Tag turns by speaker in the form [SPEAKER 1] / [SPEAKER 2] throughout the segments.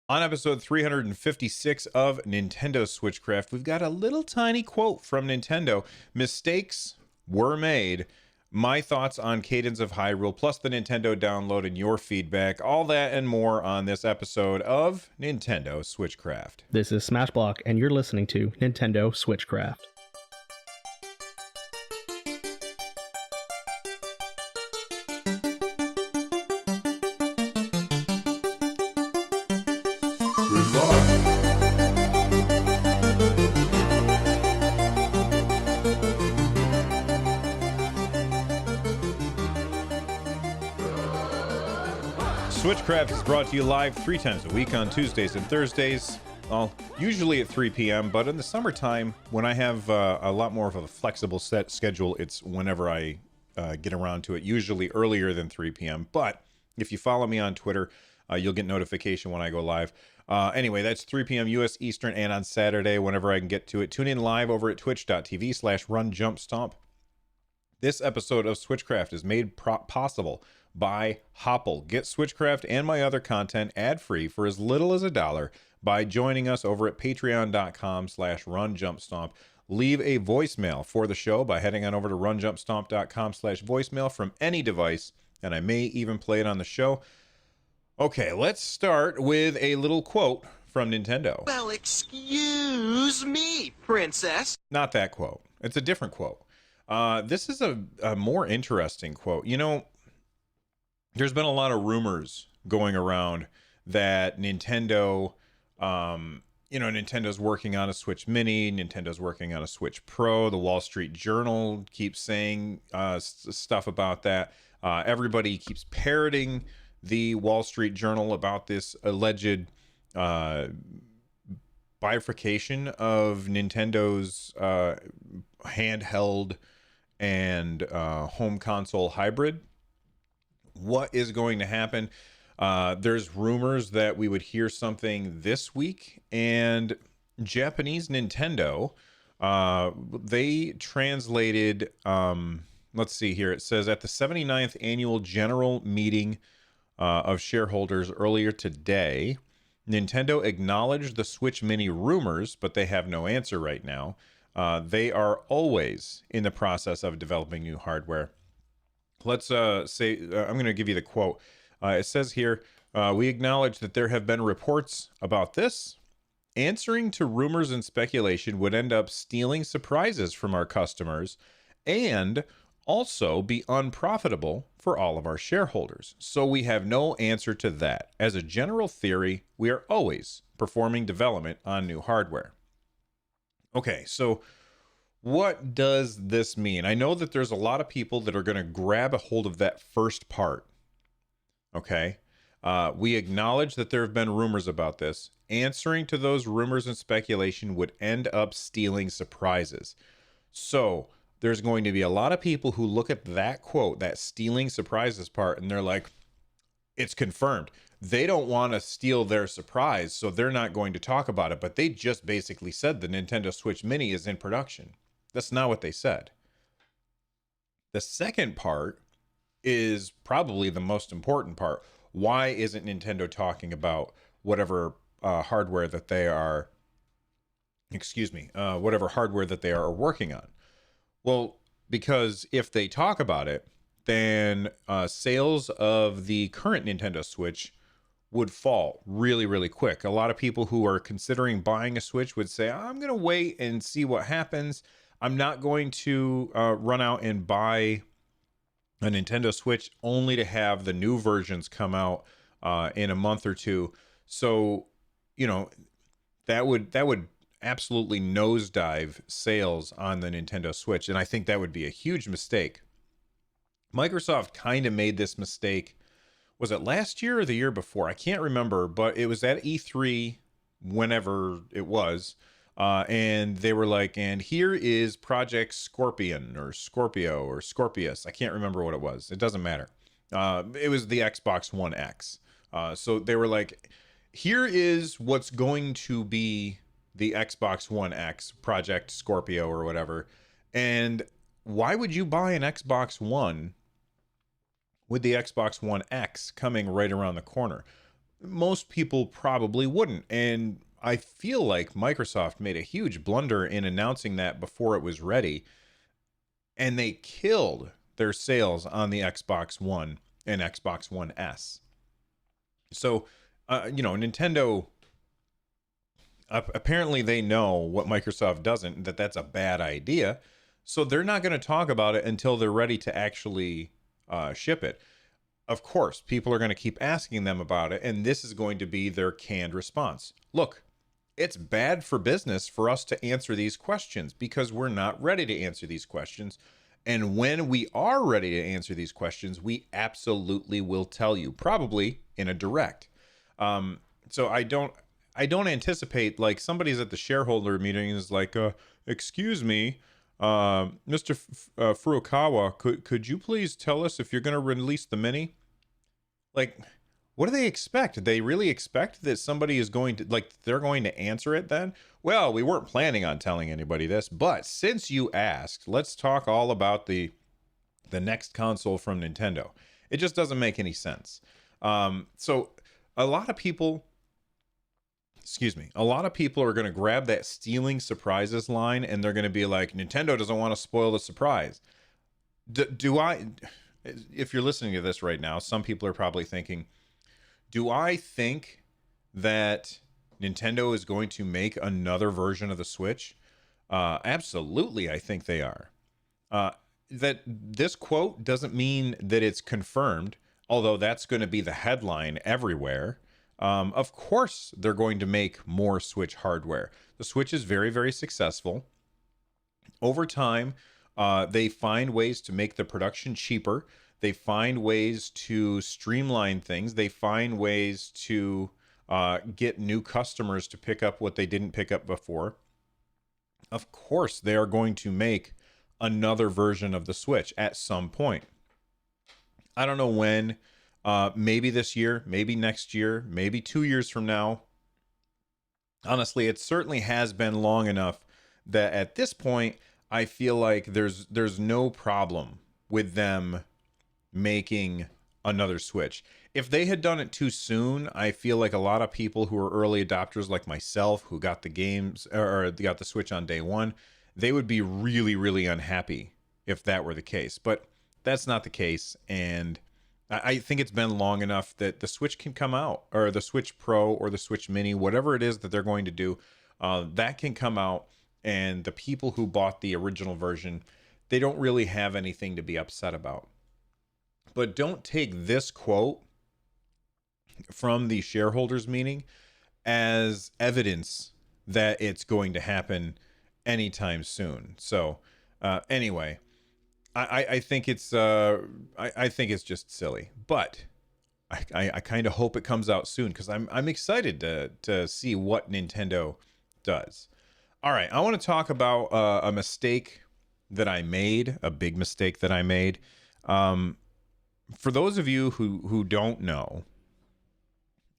[SPEAKER 1] On episode 356 of Nintendo Switchcraft, we've got a little tiny quote from Nintendo. Mistakes were made. My thoughts on Cadence of Hyrule, plus the Nintendo download and your feedback. All that and more on this episode of Nintendo Switchcraft.
[SPEAKER 2] This is Smashblock, and you're listening to Nintendo Switchcraft.
[SPEAKER 1] Switchcraft is brought to you live 3 times a week on Tuesdays and Thursdays. Well, usually at 3 p.m., but in the summertime, when I have a lot more of a flexible set schedule, it's whenever I get around to it, usually earlier than 3 p.m. But if you follow me on Twitter, you'll get notification when I go live. Anyway, that's 3 p.m. U.S. Eastern, and on Saturday, whenever I can get to it. Tune in live over at twitch.tv/runjumpstomp. This episode of Switchcraft is made possible by Hopple. Get Switchcraft and my other content ad-free for as little as $1 by joining us over at patreon.com/runjumpstomp. Leave a voicemail for the show by heading on over to runjumpstomp.com/voicemail from any device, and I may even play it on the show. Okay, let's start with a little quote from Nintendo.
[SPEAKER 3] Well, excuse me, princess.
[SPEAKER 1] Not that quote. It's a different quote. This is a more interesting quote. You know, there's been a lot of rumors going around that Nintendo, Nintendo's working on a Switch Mini, Nintendo's working on a Switch Pro. The Wall Street Journal keeps saying stuff about that. Everybody keeps parroting the Wall Street Journal about this alleged bifurcation of Nintendo's handheld and home console hybrid. What is going to happen? There's rumors that we would hear something this week, and Japanese Nintendo, they translated, let's see here. It says at the 79th annual general meeting of shareholders earlier today, Nintendo acknowledged the Switch Mini rumors, but they have no answer right now. They are always in the process of developing new hardware. Let's say, I'm going to give you the quote. It says here, we acknowledge that there have been reports about this. Answering to rumors and speculation would end up stealing surprises from our customers and also be unprofitable for all of our shareholders. So we have no answer to that. As a general theory, we are always performing development on new hardware. Okay, so what does this mean? I know that there's a lot of people that are going to grab a hold of that first part. Okay, we acknowledge that there have been rumors about this. Answering to those rumors and speculation would end up stealing surprises. So there's going to be a lot of people who look at that quote, that stealing surprises part, and they're like, it's confirmed. They don't want to steal their surprise, so they're not going to talk about it. But they just basically said the Nintendo Switch Mini is in production. That's not what they said. The second part is probably the most important part. Why isn't Nintendo talking about whatever hardware that they are, whatever hardware that they are working on? Well, because if they talk about it, then sales of the current Nintendo Switch would fall really, really quick. A lot of people who are considering buying a Switch would say, I'm going to wait and see what happens. I'm not going to run out and buy a Nintendo Switch only to have the new versions come out in a month or two. So, that would absolutely nosedive sales on the Nintendo Switch, and I think that would be a huge mistake. Microsoft kind of made this mistake. Was it last year or the year before? I can't remember, but it was at E3, whenever it was. And they were like, and here is Project Scorpion or Scorpio or Scorpius. I can't remember what it was. It doesn't matter. It was the Xbox One X. So they were like, here is what's going to be the Xbox One X, Project Scorpio or whatever. And why would you buy an Xbox One with the Xbox One X coming right around the corner? most people probably wouldn't. And I feel like Microsoft made a huge blunder in announcing that before it was ready, and they killed their sales on the Xbox One and Xbox One S. So, Nintendo, apparently they know what Microsoft doesn't, that that's a bad idea. So they're not going to talk about it until they're ready to actually ship it. Of course, people are going to keep asking them about it, and this is going to be their canned response. Look, it's bad for business for us to answer these questions because we're not ready to answer these questions. And when we are ready to answer these questions, we absolutely will tell you, probably in a direct. So I don't anticipate, like, somebody's at the shareholder meeting is like, excuse me, Mr. Furukawa, could you please tell us if you're going to release the mini? Like, what do they expect? They really expect that somebody is going to, like, they're going to answer it then? Well, we weren't planning on telling anybody this, but since you asked, let's talk all about the next console from Nintendo. It just doesn't make any sense. So a lot of people are going to grab that stealing surprises line, and they're going to be like, Nintendo doesn't want to spoil the surprise. If you're listening to this right now, some people are probably thinking, do I think that Nintendo is going to make another version of the Switch? Absolutely, I think they are. That this quote doesn't mean that it's confirmed, although that's going to be the headline everywhere. Of course, they're going to make more Switch hardware. The Switch is very, very successful. Over time, they find ways to make the production cheaper. They find ways to streamline things. They find ways to get new customers to pick up what they didn't pick up before. Of course, they are going to make another version of the Switch at some point. I don't know when. Maybe this year, maybe next year, maybe 2 years from now. Honestly, it certainly has been long enough that at this point, I feel like there's no problem with them making another Switch. If they had done it too soon, I feel like a lot of people who are early adopters like myself, who got the games or got the Switch on day one, they would be really, really unhappy if that were the case. But that's not the case, and I think it's been long enough that the Switch can come out, or the Switch Pro or the Switch Mini, whatever it is that they're going to do, that can come out, and the people who bought the original version, they don't really have anything to be upset about. But don't take this quote from the shareholders meeting as evidence that it's going to happen anytime soon. So anyway, I think it's I think it's just silly, but I kind of hope it comes out soon because I'm excited to see what Nintendo does. All right, I want to talk about a mistake that I made, a big mistake that I made. For those of you who don't know,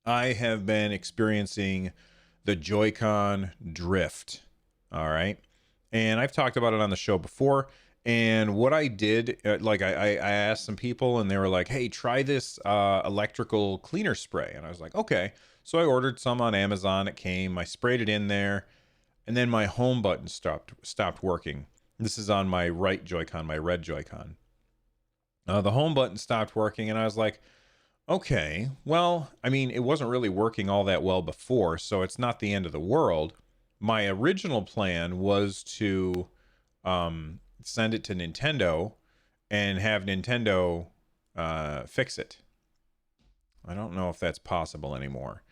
[SPEAKER 1] I have been experiencing the Joy-Con drift. All right, and I've talked about it on the show before. And what I did, I asked some people, and they were like, "Hey, try this electrical cleaner spray." And I was like, "Okay." So I ordered some on Amazon. It came. I sprayed it in there, and then my home button stopped working. This is on my right Joy-Con, my red Joy-Con. The home button stopped working, and I was like, "Okay, well, I mean, it wasn't really working all that well before, so it's not the end of the world." My original plan was to send it to Nintendo and have Nintendo fix it. I don't know if that's possible anymore.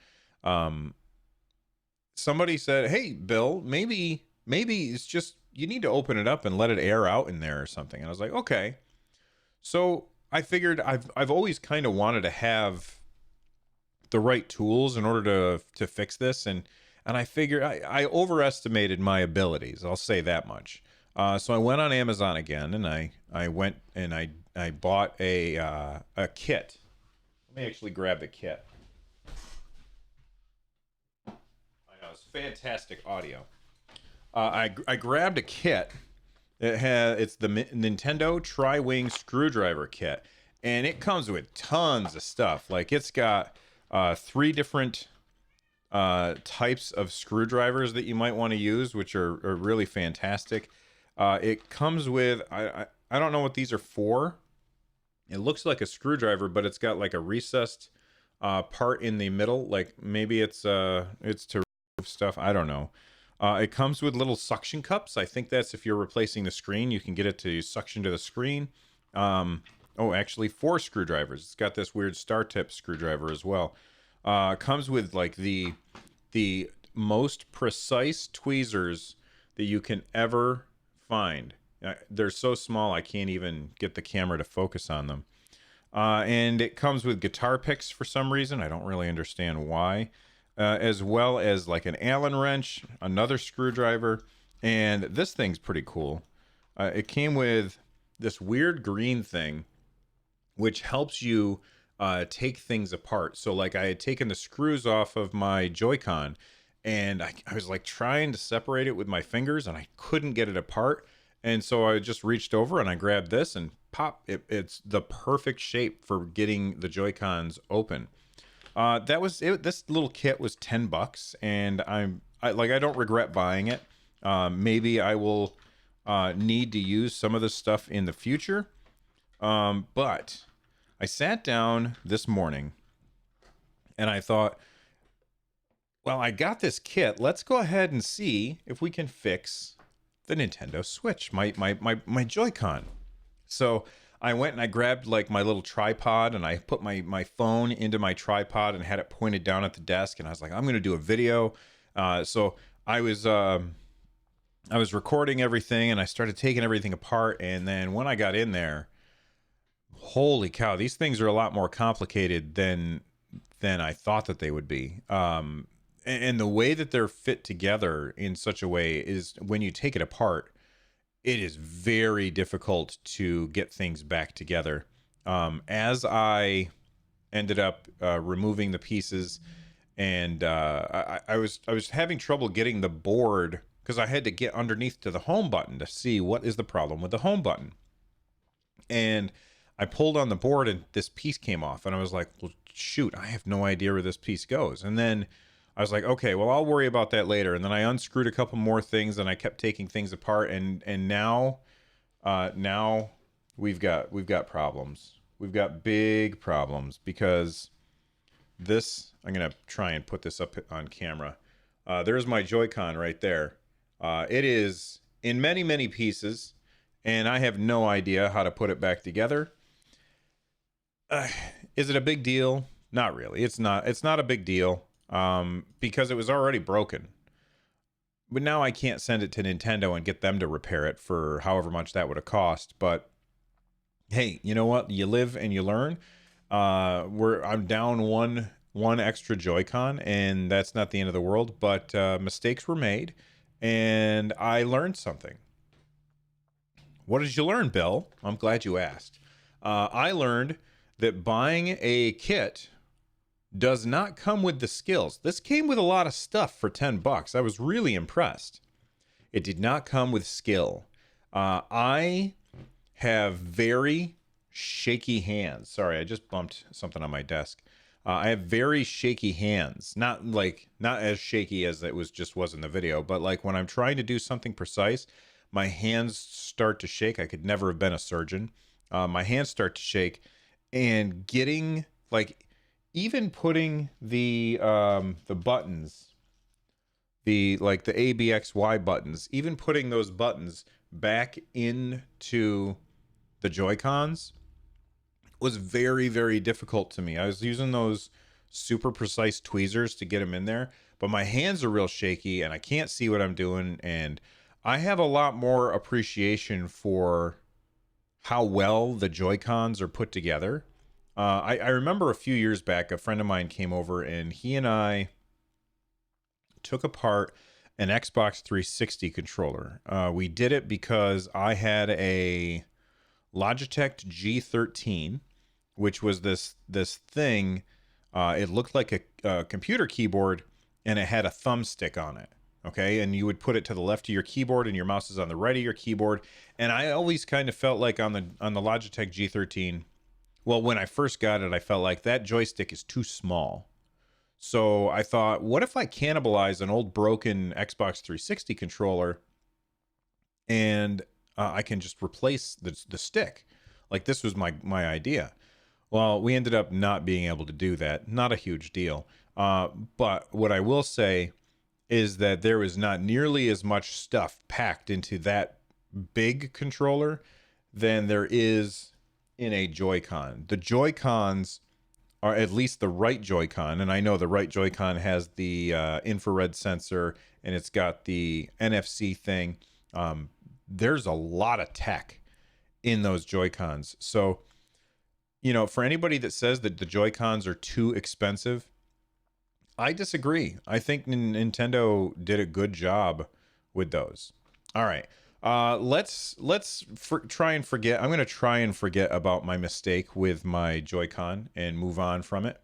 [SPEAKER 1] Somebody said, "Hey, Bill, maybe it's just you need to open it up and let it air out in there or something." And I was like, "Okay." So I figured I've always kind of wanted to have the right tools in order to fix this, and I figured I overestimated my abilities. I'll say that much. So I went on Amazon again, and I went and I bought a kit. Let me actually grab the kit. I know, it's fantastic audio. I grabbed a kit. It's the Nintendo Tri-Wing screwdriver kit, and it comes with tons of stuff. Like, it's got three different types of screwdrivers that you might want to use, which are really fantastic. It comes with, I don't know what these are for. It looks like a screwdriver, but it's got like a recessed part in the middle. Like maybe it's to remove stuff. I don't know. It comes with little suction cups. I think that's if you're replacing the screen, you can get it to suction to the screen. Oh, actually 4 screwdrivers. It's got this weird star tip screwdriver as well. Comes with like the most precise tweezers that you can ever find. They're so small I can't even get the camera to focus on them. And it comes with guitar picks for some reason. I don't really understand why. As well as like an Allen wrench, another screwdriver, and this thing's pretty cool. It came with this weird green thing, which helps you take things apart. So like I had taken the screws off of my Joy-Con, and I was like trying to separate it with my fingers, and I couldn't get it apart. And so I just reached over and I grabbed this and pop, it's the perfect shape for getting the Joy-Cons open. That was it. This little kit was $10, and I don't regret buying it. Maybe I will need to use some of this stuff in the future. But I sat down this morning and I thought, well, I got this kit. Let's go ahead and see if we can fix the Nintendo Switch, my Joy-Con. So I went and I grabbed like my little tripod, and I put my phone into my tripod and had it pointed down at the desk, and I was like, I'm going to do a video. So I was recording everything, and I started taking everything apart, and then when I got in there, holy cow, these things are a lot more complicated than I thought that they would be. And the way that they're fit together in such a way is when you take it apart, it is very difficult to get things back together. As I ended up removing the pieces, and I was having trouble getting the board because I had to get underneath to the home button to see what is the problem with the home button. And I pulled on the board and this piece came off, and I was like, well, shoot, I have no idea where this piece goes. And then I was like, okay, well, I'll worry about that later. And then I unscrewed a couple more things, and I kept taking things apart. And now we've got problems. We've got big problems because this, I'm going to try and put this up on camera. There's my Joy-Con right there. It is in many, many pieces, and I have no idea how to put it back together. Is it a big deal? Not really. It's not a big deal. Because it was already broken. But now I can't send it to Nintendo and get them to repair it for however much that would have cost. But hey, you know what? You live and you learn. I'm down one extra Joy-Con, and that's not the end of the world. But mistakes were made, and I learned something. What did you learn, Bill? I'm glad you asked. I learned that buying a kit does not come with the skills. This came with a lot of stuff for $10. I was really impressed. It did not come with skill. I have very shaky hands. Sorry, I just bumped something on my desk. I have very shaky hands. Not as shaky as it was in the video, but like when I'm trying to do something precise, my hands start to shake. I could never have been a surgeon. My hands start to shake, and getting even putting the buttons, the A, B, X, Y buttons, even putting those buttons back into the Joy-Cons was very, very difficult to me. I was using those super precise tweezers to get them in there, but my hands are real shaky and I can't see what I'm doing. And I have a lot more appreciation for how well the Joy-Cons are put together. I remember a few years back, a friend of mine came over and he and I took apart an Xbox 360 controller. We did it because I had a Logitech G13, which was this thing. It looked like a computer keyboard, and it had a thumbstick on it. Okay, and you would put it to the left of your keyboard, and your mouse is on the right of your keyboard. And I always kind of felt like on the Logitech G13. Well, when I first got it, I felt like that joystick is too small. So I thought, what if I cannibalize an old broken Xbox 360 controller and I can just replace the stick? Like, this was my idea. Well, we ended up not being able to do that. Not a huge deal. But what I will say is that there was not nearly as much stuff packed into that big controller than there is in a Joy-Con. The Joy-Cons are, at least the right Joy-Con, and I know the right Joy-Con has the infrared sensor and it's got the NFC thing. There's a lot of tech in those Joy-Cons. So, for anybody that says that the Joy-Cons are too expensive, I disagree. I think Nintendo did a good job with those. All right. Let's try and forget. I'm going to try and forget about my mistake with my Joy-Con and move on from it.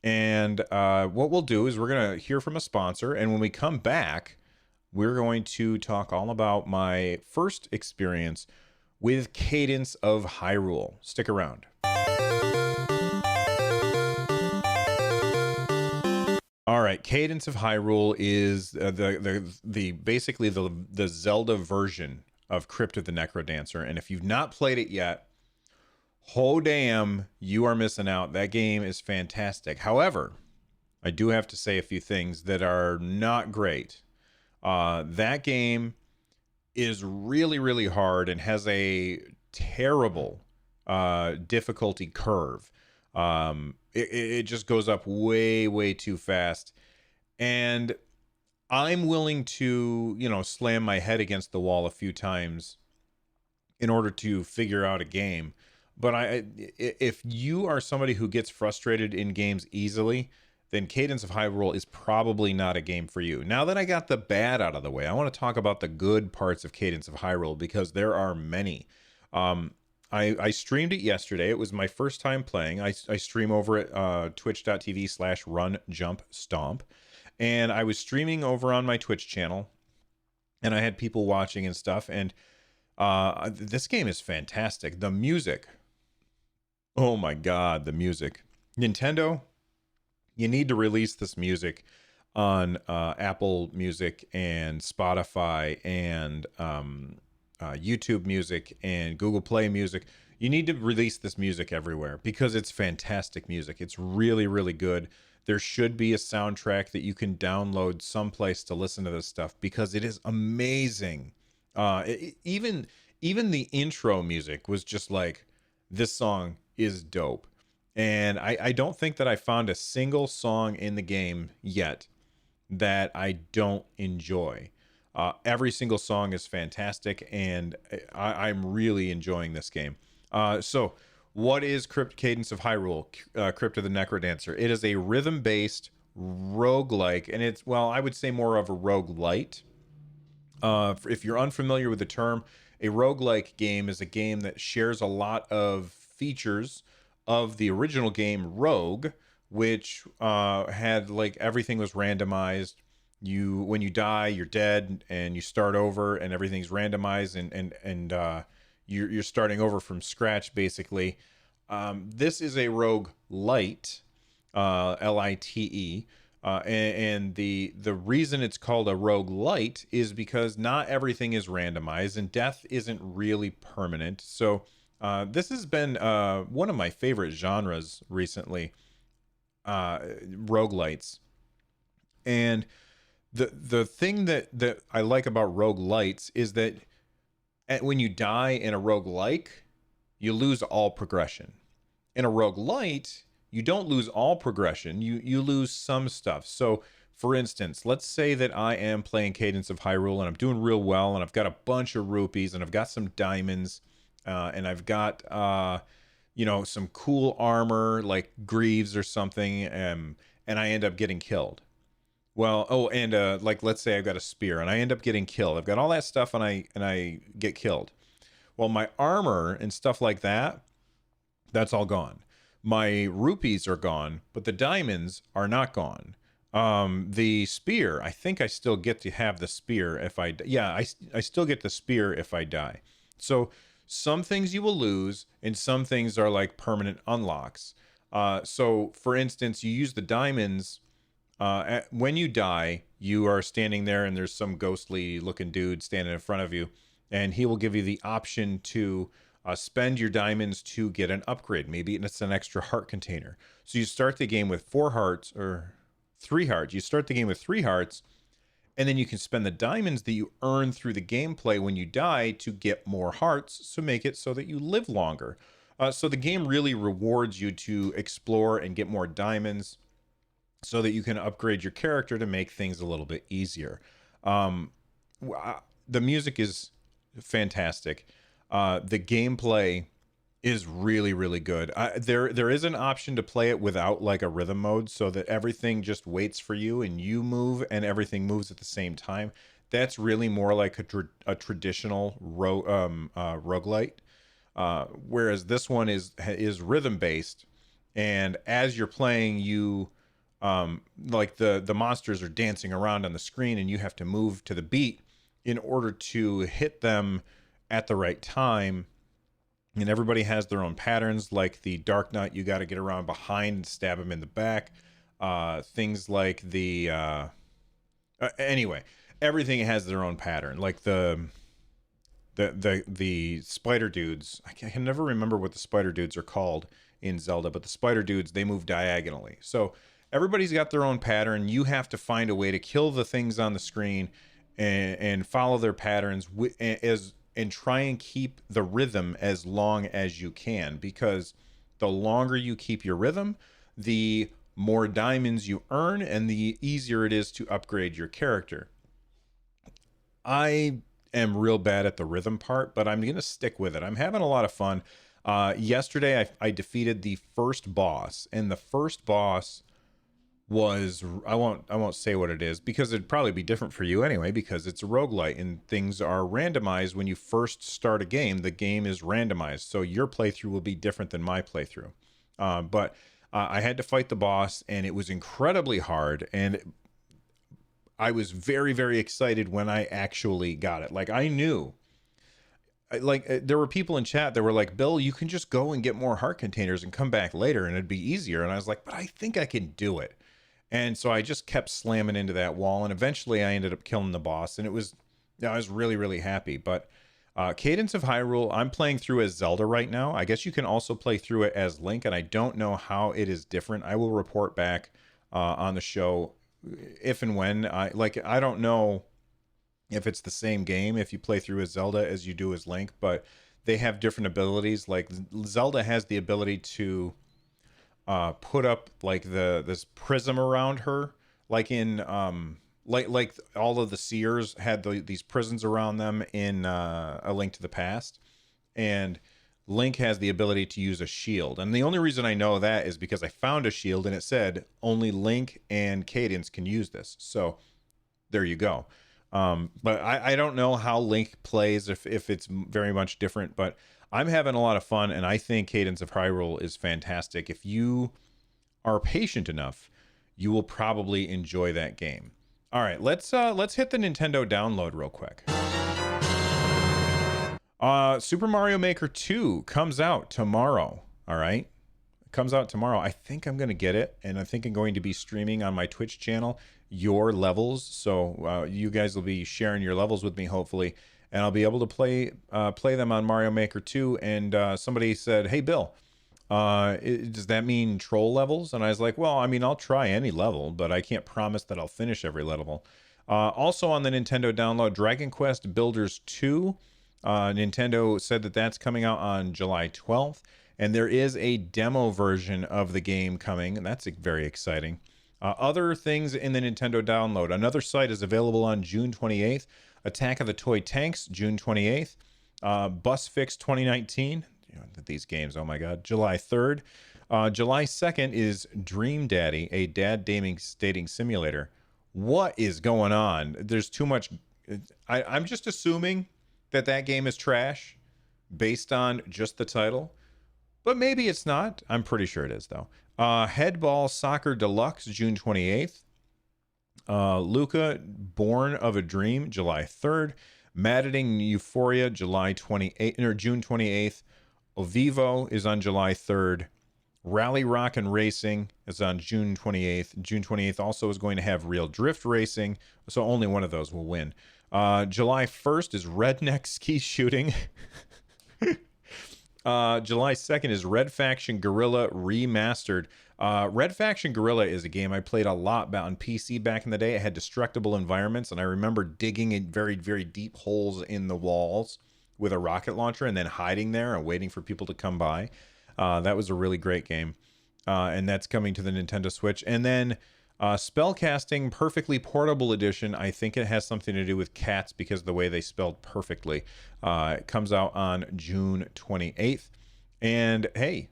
[SPEAKER 1] And what we'll do is we're going to hear from a sponsor. And when we come back, we're going to talk all about my first experience with Cadence of Hyrule. Stick around. All right, Cadence of Hyrule is the basically the Zelda version of Crypt of the Necrodancer, and if you've not played it yet, oh damn, you are missing out. That game is fantastic. However, I do have to say a few things that are not great. That game is really, really hard and has a terrible difficulty curve. It just goes up way, way too fast. And I'm willing to, slam my head against the wall a few times in order to figure out a game. But if you are somebody who gets frustrated in games easily, then Cadence of Hyrule is probably not a game for you. Now that I got the bad out of the way, I want to talk about the good parts of Cadence of Hyrule, because there are many. I streamed it yesterday. It was my first time playing. I stream over at twitch.tv/runjumpstomp. And I was streaming over on my Twitch channel, and I had people watching and stuff. And this game is fantastic. The music. Oh my God, the music. Nintendo, you need to release this music on Apple Music and Spotify and YouTube Music and Google Play Music. You need to release this music everywhere because it's fantastic music. It's really, really good. There should be a soundtrack that you can download someplace to listen to this stuff because it is amazing. Even the intro music was just like, this song is dope. And I don't think that I found a single song in the game yet that I don't enjoy. Every single song is fantastic, and I'm really enjoying this game. So what is Cadence of Hyrule, Crypt of the Necrodancer? It is a rhythm-based roguelike, and it's, well, I would say more of a roguelite. If you're unfamiliar with the term, a roguelike game is a game that shares a lot of features of the original game Rogue, which had, like, everything was randomized. When you die, you're dead, and you start over, and everything's randomized, and you're starting over from scratch, basically. This is a rogue lite, Lite, and the reason it's called a rogue lite is because not everything is randomized, and death isn't really permanent. So this has been one of my favorite genres recently, roguelites. And the thing that I like about roguelites is that when you die in a roguelike, you lose all progression. In a roguelite, you don't lose all progression. You lose some stuff. So, for instance, let's say that I am playing Cadence of Hyrule and I'm doing real well, and I've got a bunch of rupees, and I've got some diamonds, and I've got some cool armor like greaves or something, and I end up getting killed. Well, like, let's say I've got a spear and I end up getting killed. I've got all that stuff and I get killed. Well, my armor and stuff like that, that's all gone. My rupees are gone, but the diamonds are not gone. The spear, I think I still get to have the spear if I still get the spear if I die. So some things you will lose, and some things are like permanent unlocks. So for instance, you use the diamonds when you die, you are standing there and there's some ghostly looking dude standing in front of you, and he will give you the option to spend your diamonds to get an upgrade. Maybe it's an extra heart container. So you start the game with 4 hearts or 3 hearts. You start the game with 3 hearts, and then you can spend the diamonds that you earn through the gameplay when you die to get more hearts, so make it so that you live longer. So the game really rewards you to explore and get more diamonds so that you can upgrade your character to make things a little bit easier. The music is fantastic. The gameplay is really, really good. There is an option to play it without like a rhythm mode, so that everything just waits for you and you move and everything moves at the same time. That's really more like a traditional roguelite. Whereas this one is rhythm based, and as you're playing, you like the monsters are dancing around on the screen, and you have to move to the beat in order to hit them at the right time. And everybody has their own patterns. Like the Dark Knight, you got to get around behind and stab him in the back. Things like the anyway, everything has their own pattern. Like the spider dudes, I can never remember what the spider dudes are called in Zelda, but the spider dudes, they move diagonally. So everybody's got their own pattern. You have to find a way to kill the things on the screen and follow their patterns and try and keep the rhythm as long as you can, because the longer you keep your rhythm, the more diamonds you earn and the easier it is to upgrade your character. I am real bad at the rhythm part, but I'm going to stick with it. I'm having a lot of fun. Yesterday I defeated the first boss, and the first boss was, I won't say what it is, because it'd probably be different for you anyway, because it's a roguelite and things are randomized. When you first start a game, the game is randomized, so your playthrough will be different than my playthrough. But I had to fight the boss, and it was incredibly hard, and I was very, very excited when I actually got it. Like, I knew, like, there were people in chat that were like, Bill, you can just go and get more heart containers and come back later and it'd be easier. And I was like, but I think I can do it. And so I just kept slamming into that wall, and eventually I ended up killing the boss, and I was really, really happy. But Cadence of Hyrule, I'm playing through as Zelda right now. I guess you can also play through it as Link, and I don't know how it is different. I will report back on the show if and when. I don't know if it's the same game if you play through as Zelda as you do as Link, but they have different abilities. Like Zelda has the ability to put up like this prism around her, like in like all of the seers had these prisons around them in A Link to the Past, and Link has the ability to use a shield. And the only reason I know that is because I found a shield and it said only Link and Cadence can use this. So there you go. But I don't know how Link plays, if it's very much different, but I'm having a lot of fun, and I think Cadence of Hyrule is fantastic. If you are patient enough, you will probably enjoy that game. All right, let's hit the Nintendo download real quick. Super Mario Maker 2 comes out tomorrow. All right, it comes out tomorrow. I think I'm gonna get it, and I think I'm going to be streaming on my Twitch channel your levels, so you guys will be sharing your levels with me, hopefully, and I'll be able to play them on Mario Maker 2. And somebody said, hey Bill, does that mean troll levels? And I was like, well, I mean, I'll try any level, but I can't promise that I'll finish every level. Also on the Nintendo download, Dragon Quest Builders 2, Nintendo said that that's coming out on July 12th, and there is a demo version of the game coming, and that's very exciting. Other things in the Nintendo download, another site is available on June 28th. Attack of the Toy Tanks, June 28th. Bus Fix 2019. These games, oh my God. July 3rd. July 2nd is Dream Daddy, a dad dating simulator. What is going on? There's too much. I'm just assuming that game is trash based on just the title. But maybe it's not. I'm pretty sure it is, though. Headball Soccer Deluxe, June 28th. Luca, Born of a Dream, July 3rd. Maddening Euphoria, June 28th. Ovivo is on July 3rd. Rally Rock and Racing is on June 28th. June 28th also is going to have Real Drift Racing, so only one of those will win. July 1st is Redneck Ski Shooting. July 2nd is Red Faction Guerrilla Remastered. Red Faction Guerrilla is a game I played a lot on PC back in the day. It had destructible environments, and I remember digging in very, very deep holes in the walls with a rocket launcher and then hiding there and waiting for people to come by. That was a really great game. And that's coming to the Nintendo Switch. And then Spellcasting Perfectly Portable Edition. I think it has something to do with cats because of the way they spelled perfectly. It comes out on June 28th. And hey,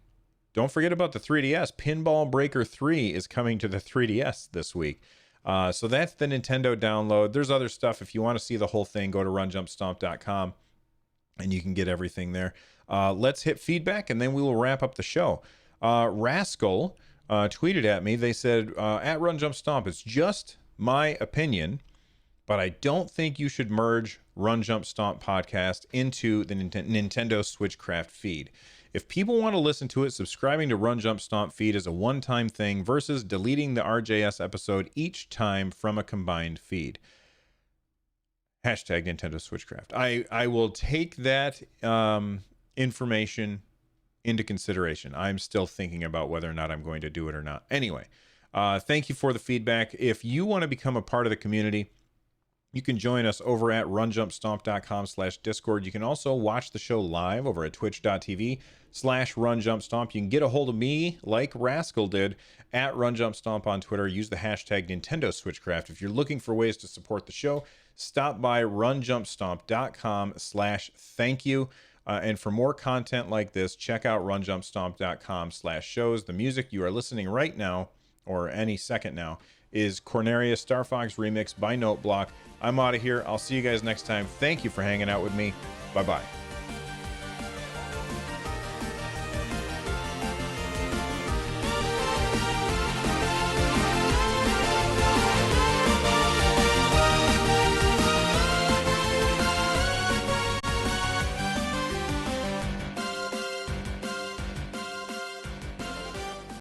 [SPEAKER 1] don't forget about the 3DS. Pinball Breaker 3 is coming to the 3DS this week. So that's the Nintendo download. There's other stuff. If you want to see the whole thing, go to runjumpstomp.com and you can get everything there. Let's hit feedback and then we will wrap up the show. Rascal tweeted at me. They said, at Run Jump Stomp, it's just my opinion, but I don't think you should merge Run Jump Stomp podcast into the Nintendo Switchcraft feed. If people want to listen to it, subscribing to Run Jump Stomp feed is a one-time thing versus deleting the RJS episode each time from a combined feed. Hashtag Nintendo Switchcraft. I will take that information into consideration. I'm still thinking about whether or not I'm going to do it or not. Anyway, thank you for the feedback. If you want to become a part of the community, you can join us over at runjumpstomp.com/Discord. You can also watch the show live over at twitch.tv/runjumpstomp. You can get a hold of me like Rascal did at runjumpstomp on Twitter. Use the hashtag Nintendo Switchcraft. If you're looking for ways to support the show, stop by runjumpstomp.com/thank you. And for more content like this, check out runjumpstomp.com/shows. The music you are listening right now, or any second now, is Corneria Star Fox remix by Noteblock. I'm out of here. I'll see you guys next time. Thank you for hanging out with me. Bye-bye.